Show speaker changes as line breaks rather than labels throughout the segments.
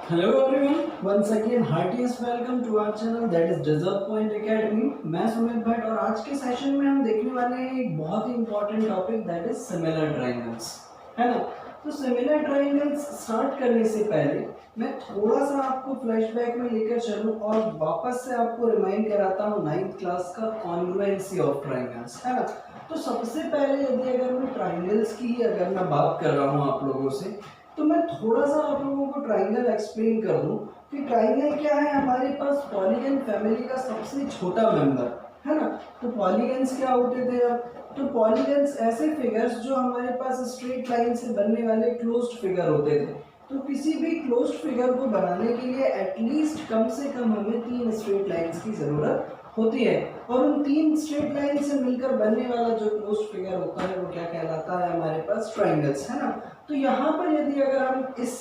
Hello everyone, once again heartiest welcome to our channel that is deserve point academy. मैं सुमित भट्ट और आज के session में हम देखने वाले हैं एक बहुत ही important topic that is similar triangles, है ना। तो सिमिलर ट्रायंगल्स स्टार्ट करने से पहले मैं थोड़ा सा आपको फ्लैशबैक में लेकर चलूं और वापस से आपको रिमाइंड कराता हूं 9th क्लास का कॉन्ग्रुएंसी ऑफ ट्रायंगल्स, है ना। तो सबसे पहले यदि अगर मैं ट्रायंगल्स की ही अगर मैं बात कर रहा हूं आप लोगों से, तो मैं थोड़ा सा आप लोगों को ट्राइंगल एक्सप्लेन कर दूं कि ट्राइंगल क्या है। हमारे पास पॉलीगन फैमिली का सबसे छोटा मेंबर, है ना। तो पॉलीगन्स क्या होते थे अब? तो पॉलीगन्स ऐसे फिगर्स जो हमारे पास स्ट्रेट लाइन से बनने वाले क्लोज्ड फिगर होते थे। तो किसी भी क्लोज्ड फिगर को बनाने के लिए एटलीस्ट कम से कम हमें 3 स्ट्रेट लाइंस की जरूरत होती है, और उन 3 स्ट्रेट लाइन से मिलकर बनने वाला जो क्लोज्ड फिगर होता है वो क्या कहलाता है? हमारे पास ट्राइंगल्स, है ना। तो यहाँ पर यदि अगर हम इस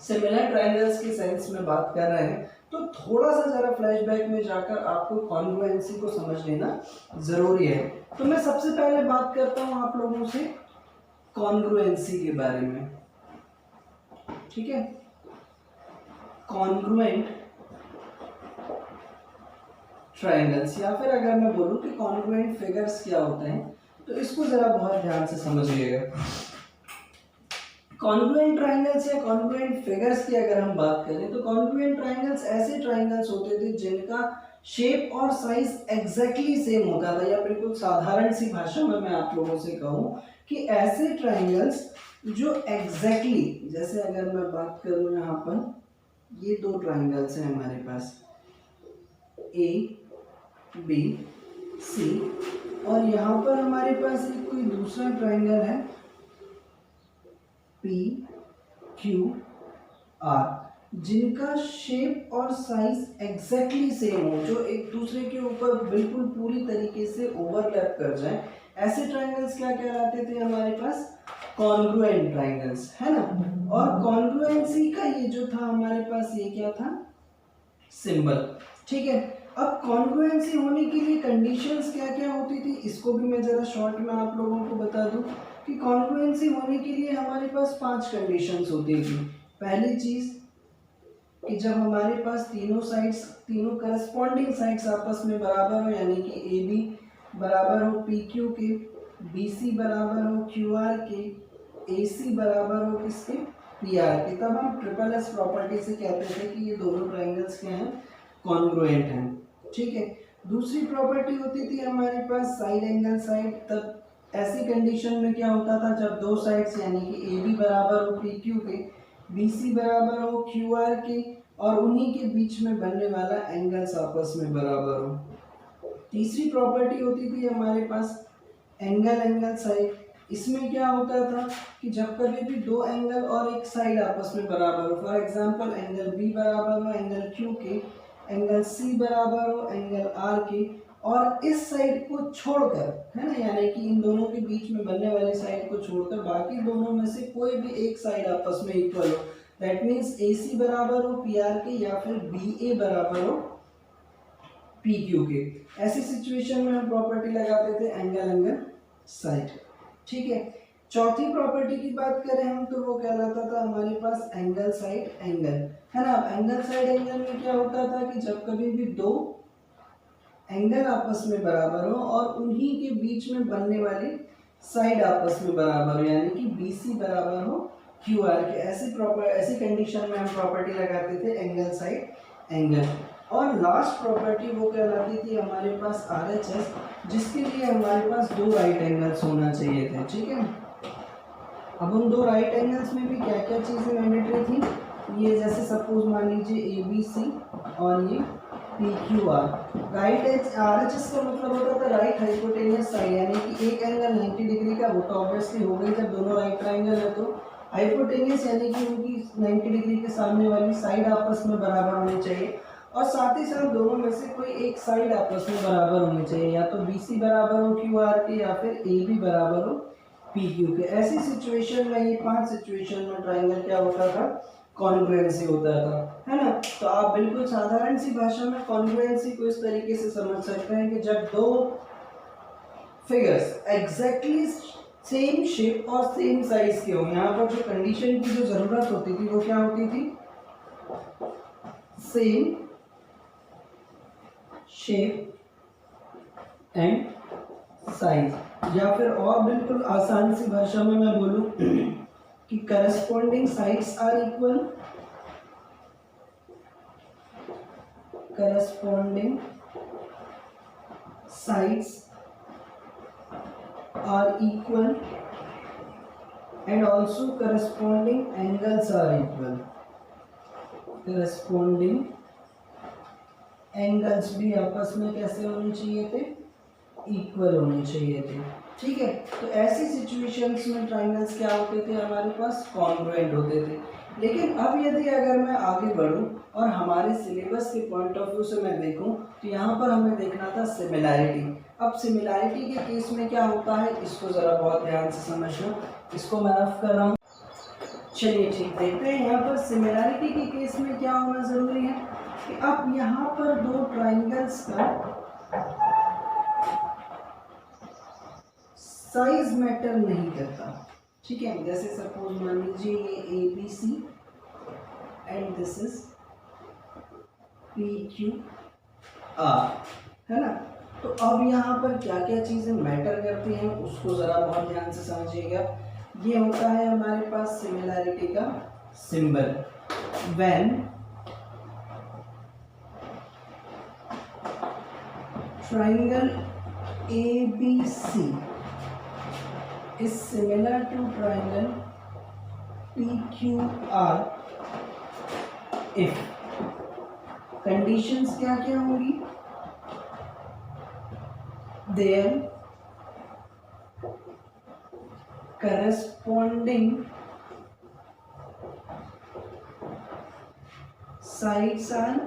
सिमिलर ट्रायंगल्स के सेंस में बात कर रहे हैं तो थोड़ा सा जरा फ्लैशबैक में जाकर आपको कॉन्ग्रुएंसी को समझ लेना जरूरी है। तो मैं सबसे पहले बात करता हूं आप लोगों से कॉन्ग्रुएंसी के बारे में, ठीक है। कॉन्ग्रुएंट ट्रायंगल्स, या फिर अगर मैं बोलूं कि कॉन्ग्रुएंट फिगर्स क्या होते हैं, तो इसको जरा बहुत ध्यान से समझिएगा। कॉन्ग्रुएंट ट्रायंगल्स या कॉन्ग्रुएंट फिगर्स की अगर हम बात करें तो कॉन्ग्रुएंट ट्रायंगल्स ऐसे ट्रायंगल्स होते थे जिनका शेप और साइज एग्जैक्टली सेम होता था, या बिल्कुल साधारण सी भाषा में मैं आप लोगों से कहूं कि ऐसे ट्रायंगल्स जो एग्जैक्टली, जैसे अगर मैं बात करूं यहाँ पर ये 2 ट्रायंगल्स हैं हमारे पास, ए बी सी, और यहाँ पर हमारे पास एक कोई दूसरा ट्रायंगल है पी क्यू आर, जिनका शेप और साइज एग्जैक्टली सेम हो, जो एक दूसरे के ऊपर बिल्कुल पूरी तरीके से ओवरलैप कर जाए, ऐसे ट्रायंगल्स क्या कहलाते थे हमारे पास? कॉन्ग्रुएंट ट्रायंगल्स, है ना। और कॉन्ग्रुएंसी का ये जो था हमारे पास, ये क्या था? सिंबल, ठीक है। अब कॉन्ग्रुएंसी होने के लिए कंडीशंस क्या क्या होती थी, इसको भी मैं जरा शॉर्ट में आप लोगों को बता दूं कि कॉन्ग्रुएंसी होने के लिए हमारे पास 5 कंडीशंस होती थी। पहली चीज कि जब हमारे पास तीनों साइड्स, तीनों करस्पॉन्डिंग साइड्स आपस में बराबर हो, यानी कि ए बी बराबर हो पी क्यू के, बी सी बराबर हो क्यू आर के, ए सी बराबर हो किसके? पी आर के, तब हम ट्रिपल एस प्रॉपर्टी से कहते थे कि ये दोनों ट्रायंगल्स क्या हैं? कॉन्ग्रुएंट हैं, ठीक है। दूसरी प्रॉपर्टी होती थी हमारे पास साइड एंगल साइड। तब ऐसी कंडीशन में क्या होता था, जब दो साइड्स यानी कि ए बी बराबर हो पी क्यू के, बी सी बराबर हो क्यू आर के, और उन्हीं के बीच में बनने वाला एंगल्स आपस में बराबर हो। तीसरी प्रॉपर्टी होती थी हमारे पास एंगल एंगल साइड। इसमें क्या होता था कि जब कभी भी दो एंगल और एक साइड आपस में बराबर हो, फॉर एग्जांपल एंगल बी बराबर हो एंगल क्यू के, एंगल सी बराबर हो एंगल आर के, और इस साइड को छोड़कर, है ना, यानी कि इन दोनों के बीच में बनने वाली साइड को छोड़कर बाकी दोनों में से कोई भी एक साइड आपस में इक्वल हो, दैट मीन्स ए सी बराबर हो पी आर के या फिर बी ए बराबर हो पी क्यू के, ऐसी सिचुएशन में हम प्रॉपर्टी लगाते थे एंगल एंगल साइड, ठीक है। चौथी प्रॉपर्टी की बात करें हम तो वो कहलाता था हमारे पास एंगल साइड एंगल, है ना। एंगल साइड एंगल में क्या होता था कि जब कभी भी दो एंगल आपस में बराबर हो और उन्हीं के बीच में बनने वाली साइड आपस में बराबर हो, यानी कि बी सी बराबर हो क्यू आर के, ऐसी कंडीशन में हम प्रॉपर्टी लगाते थे एंगल साइड एंगल। और लास्ट प्रॉपर्टी वो कहलाती थी हमारे पास आर एच एस, जिसके लिए हमारे पास 2 राइट एंगल्स होना चाहिए थे, ठीक है। अब उन 2 राइट एंगल्स में भी क्या क्या चीज़ें मैंडेटरी थी, ये जैसे सपोज मान लीजिए ए बी सी और ये P Q R. Right H R H S का मतलब होता था राइट हाइपोटेनियस साइड, यानी कि एक एंगल 90 डिग्री का, वो तो ऑब्वियसली हो गई जब दोनों राइट ट्राइंगल है। तो हाइपोटेनियस यानी कि उनकी 90 डिग्री के सामने वाली साइड आपस में बराबर होनी चाहिए, और साथ ही साथ दोनों में से कोई एक साइड आपस में बराबर होनी चाहिए, या तो बी सी बराबर हो क्यू आर के या फिर ए बी बराबर हो पी क्यू के। ऐसी सिचुएशन में, ये 5 सिचुएशन में ट्राइंगल क्या होता था? कॉन्ग्रुएंसी होता था, है ना। तो आप बिल्कुल साधारण सी भाषा में कॉन्ग्रुएंसी को इस तरीके से समझ सकते हैं कि जब दो फिगर्स एग्जैक्टली सेम शेप और सेम साइज के हो, यहाँ पर जो कंडीशन की जो जरूरत होती थी वो क्या होती थी? सेम शेप एंड साइज, या फिर और बिल्कुल आसान सी भाषा में मैं बोलूं कि corresponding sides are equal, corresponding sides are equal and also corresponding angles are equal, corresponding angles भी आपस में कैसे होने चाहिए थे, इक्वल होने चाहिए थे। ठीक है, तो ऐसी सिचुएशंस में ट्राइंगल्स क्या होते थे, हमारे पास कॉन्ग्रुएंट होते थे। लेकिन अब यदि अगर मैं आगे बढ़ूं और हमारे सिलेबस के पॉइंट ऑफ व्यू से मैं देखूं तो यहाँ पर हमें देखना था सिमिलैरिटी। अब सिमिलैरिटी के केस में क्या होता है, इसको ज़रा बहुत ध्यान से समझना, इसको मैं रफ कर रहा हूँ। चलिए ठीक, देखते हैं यहाँ पर सिमिलैरिटी के केस में क्या होना ज़रूरी है कि अब यहाँ पर दो ट्राइंगल्स का साइज मैटर नहीं करता। ठीक है, जैसे सपोज मान लीजिए ये ABC and this is PQR, है ना। तो अब यहाँ पर क्या क्या चीज़ें मैटर करती हैं उसको ज़रा बहुत ध्यान से समझिएगा। ये होता है हमारे पास सिमिलैरिटी का symbol. When triangle ABC is similar to triangle PQR if conditions क्या क्या होंगी, their corresponding sides are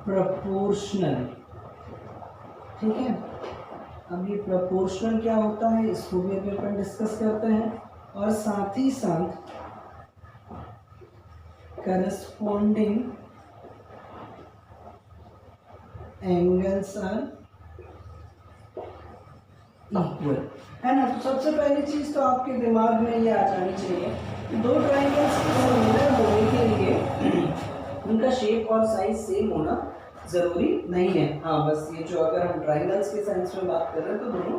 proportional। ठीक है, अब ये प्रोपोर्शनल क्या होता है इसको भी अभी अपन डिस्कस करते हैं, और साथ ही साथ करस्पॉन्डिंग एंगल्स आर इक्वल, है ना। तो सबसे पहली चीज तो आपके दिमाग में ये आ जानी चाहिए कि दो ट्राइंगल्स सिमिलर होने के लिए उनका शेप और साइज सेम होना ज़रूरी नहीं है। हाँ, बस ये जो अगर हम ट्राइंगल्स के सेंस में बात कर रहे हैं तो दोनों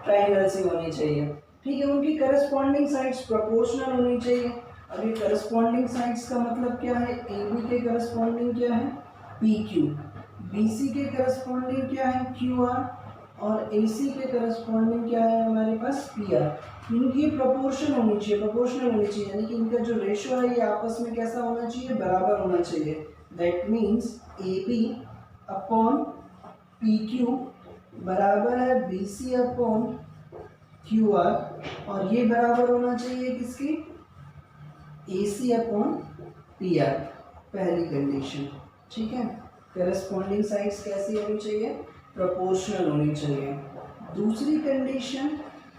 ट्राइंगल्स ही होनी चाहिए। ठीक है, उनकी करस्पॉन्डिंग साइड्स प्रोपोर्शनल होनी चाहिए। अब ये करस्पॉन्डिंग साइड्स का मतलब क्या है, AB के करस्पॉन्डिंग क्या है PQ, BC के करस्पॉन्डिंग क्या है QR, और AC के करस्पॉन्डिंग क्या है हमारे पास PR। इनकी प्रोपोर्शन होनी चाहिए, प्रोपोर्शनल होनी चाहिए, यानी कि इनका जो रेशो है ये आपस में कैसा होना चाहिए, बराबर होना चाहिए। That means AB upon PQ बराबर है BC अपॉन QR, और ये बराबर होना चाहिए किसकी, AC अपॉन PR, पहली कंडीशन। ठीक है, करस्पॉन्डिंग साइड्स कैसी होनी चाहिए, प्रोपोर्शनल होनी चाहिए। दूसरी कंडीशन,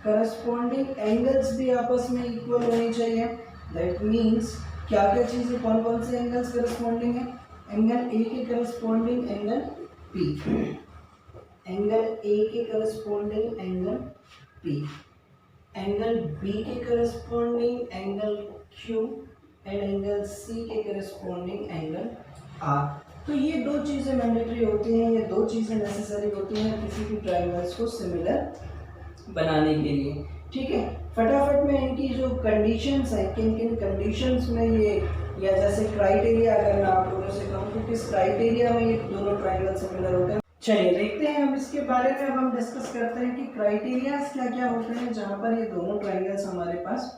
करस्पॉन्डिंग एंगल्स भी आपस में इक्वल होनी चाहिए। दैट मीन्स क्या क्या चीज़ें, कौन कौन से एंगल्स करस्पॉन्डिंग है, एंगल A के corresponding angle P, angle A के corresponding angle P, angle B के corresponding angle Q, and angle C के करस्पॉन्डिंग एंगल R। तो ये दो चीज़ें मैंडेटरी होती हैं, ये दो चीज़ें नेसेसरी होती हैं किसी भी ट्राइंगल्स को सिमिलर बनाने के लिए। ठीक है, फटाफट में इनकी जो कंडीशंस हैं, किन किन कंडीशंस में ये, या जैसे क्राइटेरिया अगर मैं आप लोगों से कहूँ तो किस क्राइटेरिया में ये दोनों ट्राइंगल सिमिलर होते हैं। चलिए देखते हैं हम इसके बारे में। अब हम डिस्कस करते हैं कि क्राइटेरियाज क्या क्या होते हैं जहाँ पर ये दोनों ट्राइंगल्स हमारे पास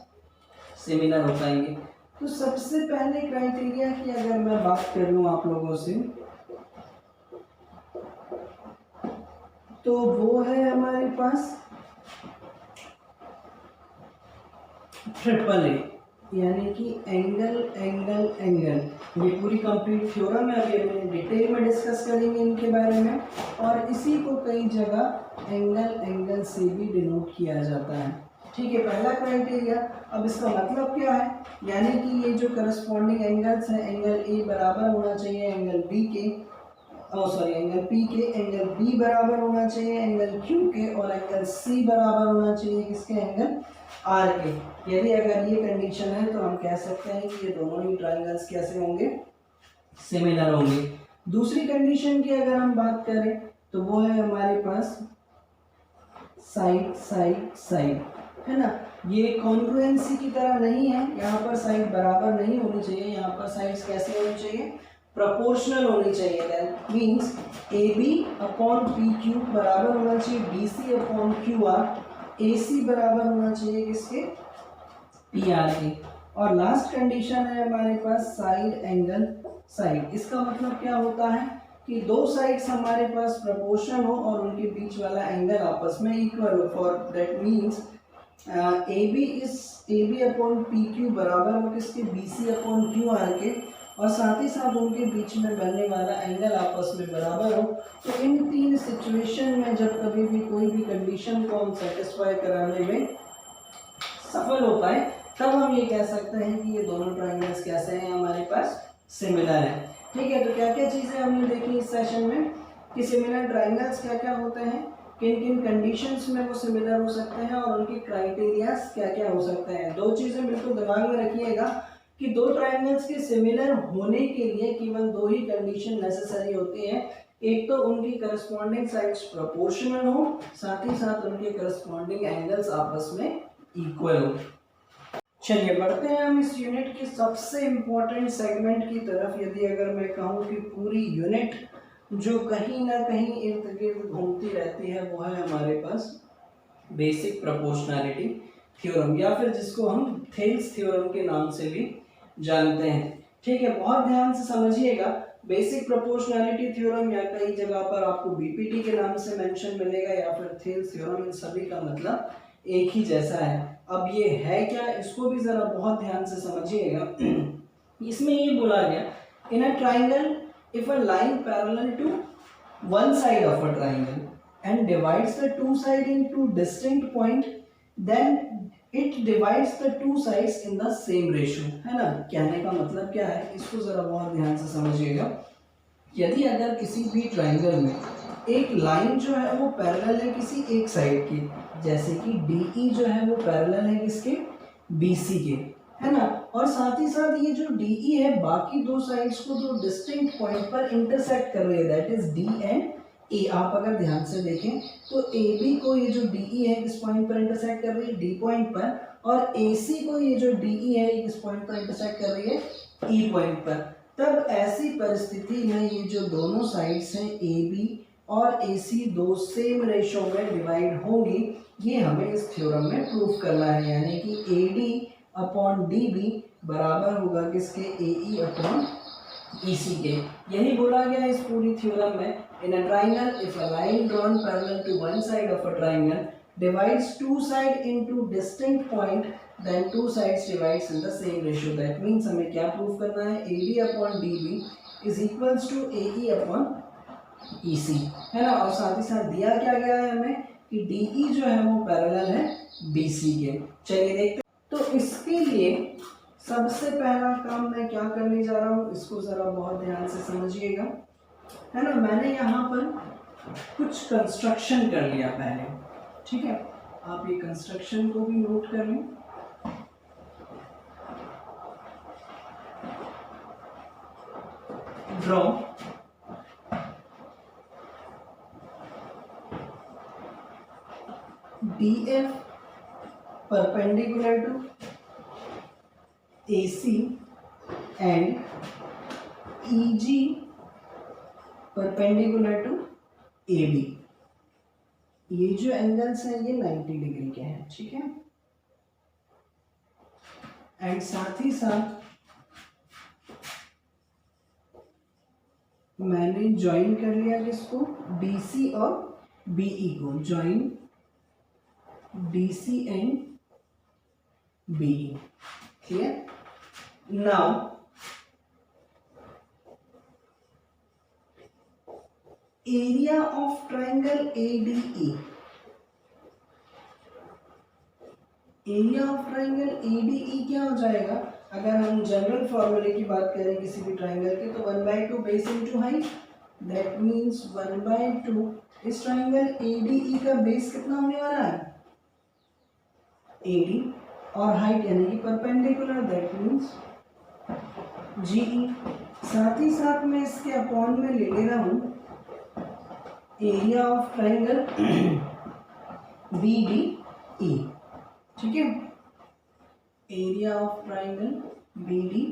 सिमिलर हो पाएंगे। तो सबसे पहले क्राइटेरिया की अगर मैं बात कर लूँ आप लोगों से, तो वो है हमारे पास ट्रिपल ए, यानी कि एंगल एंगल एंगल। ये पूरी कंप्लीट थ्योरम है, अभी हम डिटेल में डिस्कस करेंगे इनके बारे में, और इसी को कई जगह एंगल एंगल से भी डिनोट किया जाता है। ठीक है, पहला क्राइटेरिया। अब इसका मतलब क्या है, यानी कि ये जो करस्पॉन्डिंग एंगल्स हैं, एंगल ए बराबर होना चाहिए एंगल बी के, एंगल पी के, एंगल बी बराबर होना चाहिए एंगल क्यू के, और एंगल सी बराबर होना चाहिए किसके, एंगल आर के। यदि अगर ये कंडीशन है तो हम कह सकते हैं कि ये दोनों ही ट्राइंगल्स कैसे होंगे, सिमिलर होंगे। दूसरी कंडीशन की अगर हम बात करें तो वो है हमारे पास साइड साइड साइड, है ना। ये कॉन्ग्रुएंसी की तरह नहीं है, यहाँ पर साइड बराबर नहीं होनी चाहिए, यहाँ पर साइड्स कैसे होनी चाहिए, प्रोपोर्शनल होनी चाहिए। That means A B upon P Q बराबर होना चाहिए B C upon Q R, A C बराबर होना चाहिए किसके, पी आर के। और लास्ट कंडीशन है हमारे पास साइड एंगल साइड। इसका मतलब क्या होता है कि दो साइड्स हमारे पास प्रोपोर्शनल हो और उनके बीच वाला एंगल आपस में इक्वल हो। For that means A B upon P Q बराबर हो किसके, B C upon Q R के, और साथ ही साथ उनके बीच में बनने वाला एंगल आपस में बराबर हो। तो इन तीन सिचुएशन में जब कभी भी कोई भी कंडीशन को हम सेटिस्फाई कराने में सफल हो पाए तब हम ये कह सकते हैं कि ये दोनों ट्राइंगल्स कैसे हैं, हमारे पास सिमिलर हैं। ठीक है, तो क्या क्या चीज़ें हमने देखी इस सेशन में कि सिमिलर ट्राइंगल्स क्या क्या होते हैं, किन किन कंडीशंस में वो सिमिलर हो सकते हैं और उनके क्राइटेरियाज क्या क्या हो सकते हैं। दो चीज़ें बिल्कुल दिमाग में रखिएगा कि दो ट्राइंगल्स के सिमिलर होने के लिए केवल दो ही कंडीशन नेसेसरी होती है। एक तो उनकी करस्पॉन्डिंग साइड्स प्रोपोर्शनल हो, साथ ही साथ उनके करस्पॉन्डिंग एंगल्स आपस में इक्वल हो। चलिए बढ़ते हैं हम इस यूनिट के सबसे इम्पोर्टेंट सेगमेंट की तरफ। यदि अगर मैं कहूँ कि पूरी यूनिट जो कहीं ना कहीं इर्द गिर्द घूमती रहती है वो है हमारे पास बेसिक प्रोपोर्शनैलिटी थ्योरम, या फिर जिसको हम थेल्स थ्योरम के नाम से भी जानते हैं। ठीक है, बहुत ध्यान से समझिएगा। बेसिक प्रोपोर्शनैलिटी थ्योरम या कई जगह पर आपको बीपीटी के नाम से मेंशन मिलेगा या फिर थेल्स थ्योरम, इन सभी का मतलब एक ही जैसा है। अब ये है क्या, इसको भी जरा बहुत ध्यान से समझिएगा। इसमें ये बोला गया in a triangle if a line parallel to one side of a triangle and divides the two side into distinct point then it divides the two sides in the same ratio, है ना। कहने का मतलब क्या है, इसको जरा बहुत ध्यान से समझिएगा। यदि अगर किसी भी ट्राइंगल में एक लाइन जो है वो पैरेलल है किसी एक साइड की, जैसे कि DE जो है वो पैरेलल है किसके, BC के, है ना, और साथ ही साथ ये जो DE है बाकी दो साइड्स को जो डिस्टिंक्ट पॉइंट पर इंटरसेक्ट कर रही है, that is D and A। आप अगर ध्यान से देखें तो AB को ये जो DE है किस पॉइंट पर इंटरसेक्ट कर रही है, D पॉइंट पर, और AC को ये जो DE है किस पॉइंट पर इंटरसेक्ट कर रही है, E पॉइंट पर। तब ऐसी परिस्थिति में ये जो दोनों साइड्स हैं AB और AC दो सेम रेशो में डिवाइड होंगी, ये हमें इस थ्योरम में प्रूफ करना है। यानी कि AD अपॉन DB बराबर होगा किसके, AE अपॉन EC के। यही बोला गया इस पूरी थ्योरम में। In a triangle if a line drawn parallel to one side of a triangle divides two side into distinct point then two sides divides in the same ratio। that means हमें क्या proof करना है, AD upon DB is equals to AE upon EC, है ना। और साथ ही साथ दिया क्या गया है हमें कि DE जो है वो पैरेलल है BC के। चलिए देखते हैं। तो इसके लिए सबसे पहला काम मैं क्या करने जा रहा हूँ, इसको ज़रा बहुत ध्यान से समझिएगा, है ना। मैंने यहाँ पर कुछ कंस्ट्रक्शन कर लिया पहले, ठीक है। आप ये कंस्ट्रक्शन को भी नोट कर लें। Draw DF perpendicular to AC and EG perpendicular to AB। ये जो एंगल्स हैं ये 90 डिग्री के हैं, ठीक है। एंड साथ ही साथ मैंने ज्वाइन कर लिया किसको, BC और BE को, join BC and BE, clear. Now area of triangle ADE, area of triangle ADE क्या हो जाएगा, अगर हम जनरल फॉर्मूले की बात करें किसी भी ट्राइंगल के, तो 1/2 base into height, that means 1/2। इस ट्राइंगल ADE का बेस कितना होने वाला है, AD और हाइट यानी कि परपेंडिकुलर दैट मीन्स GE। साथ ही साथ मैं इसके अपॉन में ले रहा हूँ एरिया ऑफ ट्राइंगल BDE। ठीक है, एरिया ऑफ ट्राइंगल BDE।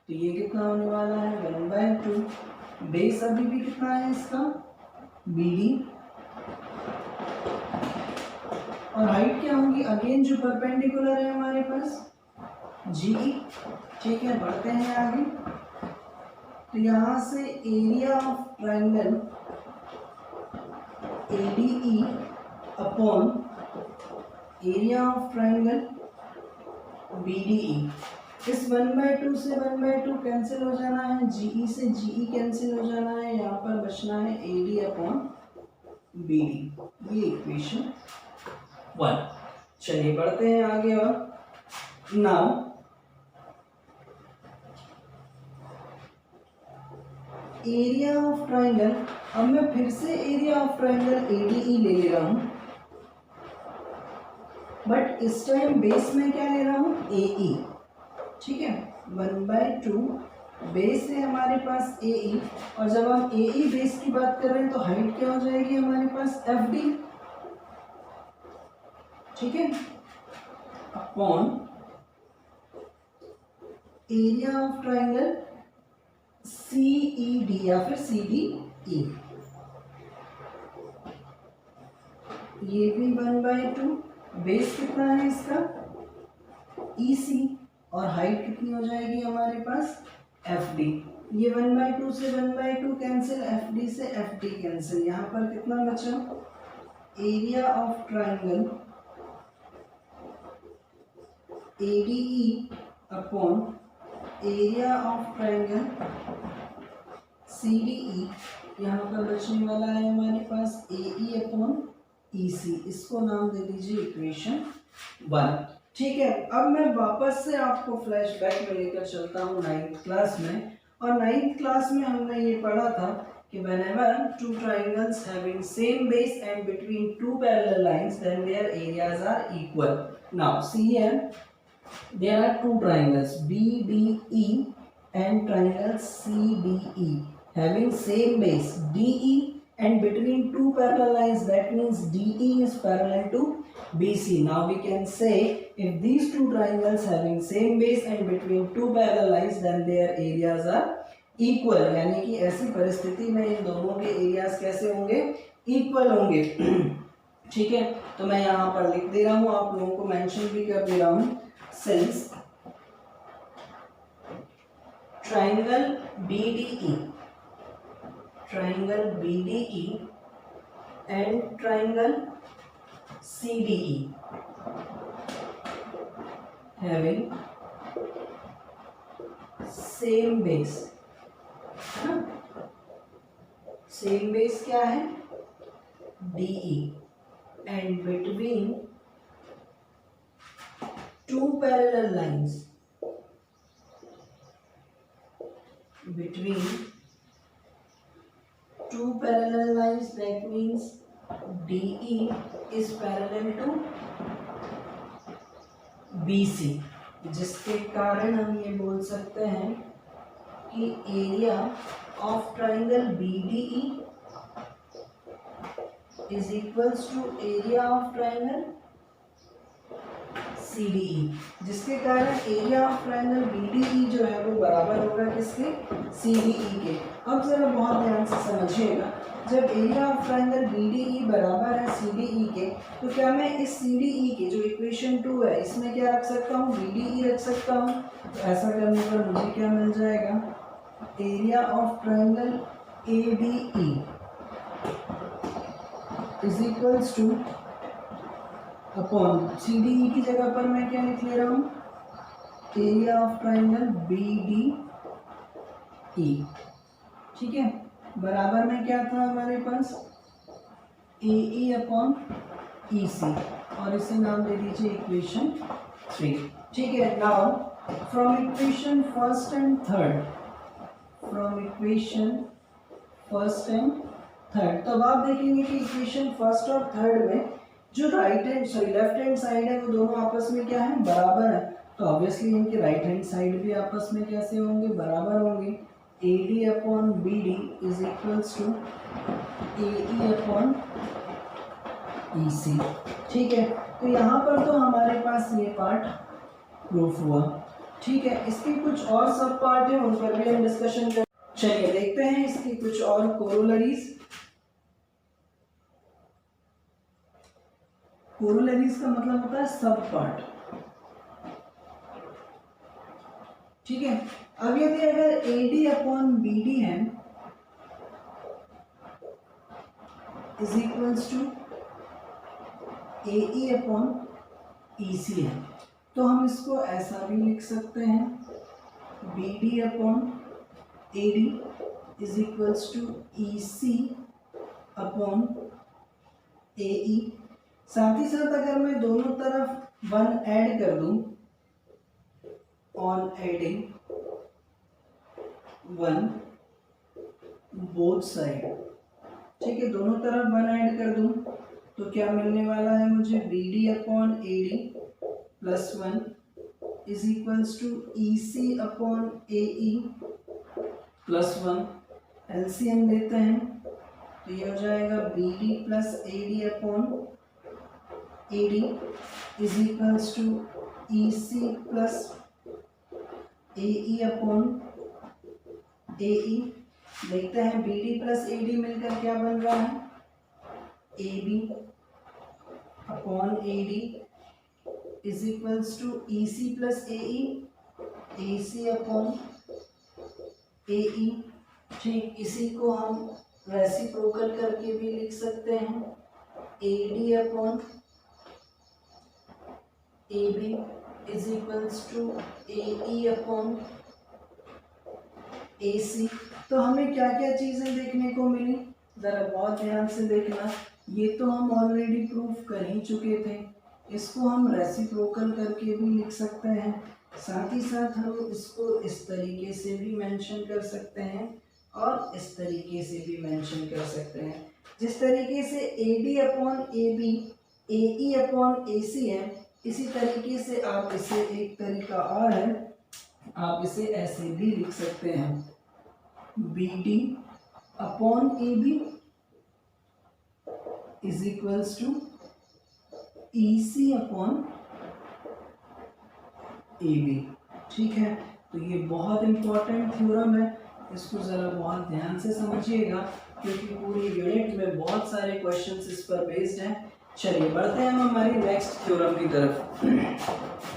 तो ये कितना होने वाला है 1/2। बेस अभी भी कितना है इसका BD और हाइट क्या होगी अगेन जो परपेंडिकुलर है हमारे पास GE। ठीक है, बढ़ते हैं आगे। तो यहाँ से area of triangle ADE upon area of triangle BDE, इस 1/2 से 1/2 कैंसिल हो जाना है, GE से GE कैंसिल हो जाना है, यहाँ पर बचना है AD अपॉन BD। ये इक्वेशन 1। चलिए बढ़ते हैं आगे। और नाउ एरिया ऑफ ट्राइंगल, अब मैं फिर से एरिया ऑफ ट्राइंगल ADE ले रहा हूं, बट इस टाइम बेस में क्या ले रहा हूं AE। ठीक है, 1/2 बेस है हमारे पास AE और जब हम AE बेस की बात कर रहे हैं तो हाइट क्या हो जाएगी हमारे पास FD। ठीक है, upon area of triangle CED या फिर CDE, ये भी 1/2। बेस कितना है इसका EC और हाइट कितनी हो जाएगी हमारे पास FD। ये 1/2 से 1/2 कैंसिल, FD से FD कैंसिल, यहाँ पर कितना बचा area of triangle ADE upon area of triangle CDE। यहाँ पर बचने वाला है हमारे पास AE अपॉन EC, इसको नाम दे दीजिए इक्वेशन 1। ठीक है, अब मैं वापस से आपको फ्लैशबैक में लेकर चलता हूँ 9th क्लास में। और 9th क्लास में हमने ये पढ़ा था कि whenever two triangles having same base and between two parallel lines then their areas are equal. Now see here, there are two triangles BDE and triangle CDE having same base DE and between two parallel lines, that means DE is parallel to BC. Now we can say if these two triangles having same base and between two parallel lines then their areas are equal। यानी कि ऐसी परिस्थिति में इन दोनों के areas कैसे होंगे equal होंगे। ठीक है, तो मैं यहाँ पर लिख दे रहा हूँ, आप लोगों को मेंशन भी कर दे रहा हूँ, since triangle BDE and triangle CDE having same base, है ना, सेम बेस क्या है DE and between two parallel lines, between two parallel lines, that means DE is parallel to BC, जिसके कारण हम ये बोल सकते हैं कि area of triangle BDE is equals to area of triangle CDE, जिसके कारण एरिया ऑफ ट्राइंगल BDE जो है वो बराबर होगा किसके CDE के। अब जरा बहुत ध्यान से समझिएगा, जब एरिया ऑफ ट्राइंगल BDE बराबर है CDE के, तो क्या मैं इस CDE के जो इक्वेशन 2 है इसमें क्या रख सकता हूँ BDE रख सकता हूँ। तो ऐसा करने पर मुझे क्या मिल जाएगा, area of triangle ADE is equals two upon CDE की जगह पर मैं क्या लिख ले रहा हूँ, एरिया ऑफ ट्राइंगल BDE। ठीक है, बराबर में क्या था हमारे पास AE अपॉन EC, और इसे नाम दे दीजिए इक्वेशन 3। ठीक है, now from equation first and third, तब आप देखेंगे कि इक्वेशन फर्स्ट और थर्ड में जो लेफ्ट हैंड साइड है वो दोनों आपस में क्या है, बराबर है, तो ऑब्वियसली इनके राइट हैंड साइड भी आपस में कैसे होंगे, बराबर होंगे। AD upon BD is equals to AE upon EC। ठीक है, तो यहाँ पर तो हमारे पास ये पार्ट प्रूफ हुआ। ठीक है, इसके कुछ और सब पार्ट है, उन पर भी हम डिस्कशन कर। चलिए देखते हैं इसकी कुछ और कोरोलरीज। कोरोलरीज का मतलब होता है सब पार्ट। ठीक है, अब यदि अगर AD अपॉन BD है is equals to AE upon EC है, तो हम इसको ऐसा भी लिख सकते हैं BD upon AD is equals to EC upon AE। साथ ही साथ अगर मैं दोनों तरफ 1 ऐड कर दूं, ऑन एडिंग 1 बोथ साइड, ठीक है, दोनों तरफ 1 ऐड कर दूं तो क्या मिलने वाला है मुझे, BD upon AD plus 1 is equals to EC upon AE plus 1। LCM लेते हैं तो ये हो जाएगा BD plus AD upon AD is equals to EC plus AE upon AE। देखते हैं BD प्लस AD मिलकर क्या बन रहा है, AB upon AD is equals to EC plus AE, AC upon AE। ठीक, इसी को हम रेसिप्रोकल करके भी लिख सकते हैं, AD upon AB is equals to AE upon AC। तो हमें क्या क्या चीज़ें देखने को मिली, ज़रा बहुत ध्यान से देखना। ये तो हम ऑलरेडी प्रूफ कर ही चुके थे, इसको हम रेसिप्रोकल करके भी लिख सकते हैं, साथ ही साथ हम इसको इस तरीके से भी मेंशन कर सकते हैं और इस तरीके से भी मेंशन कर सकते हैं। जिस तरीके से AD upon AB AE upon AC है, इसी तरीके से आप इसे, एक तरीका और है, आप इसे ऐसे भी लिख सकते हैं, BD upon AB is equals to EC upon AB। ठीक है, तो ये बहुत इंपॉर्टेंट थ्योरम है, इसको ज़रा बहुत ध्यान से समझिएगा क्योंकि पूरी यूनिट में बहुत सारे क्वेश्चंस इस पर बेस्ड हैं। चलिए बढ़ते हैं हम हमारी नेक्स्ट थ्योरम की तरफ।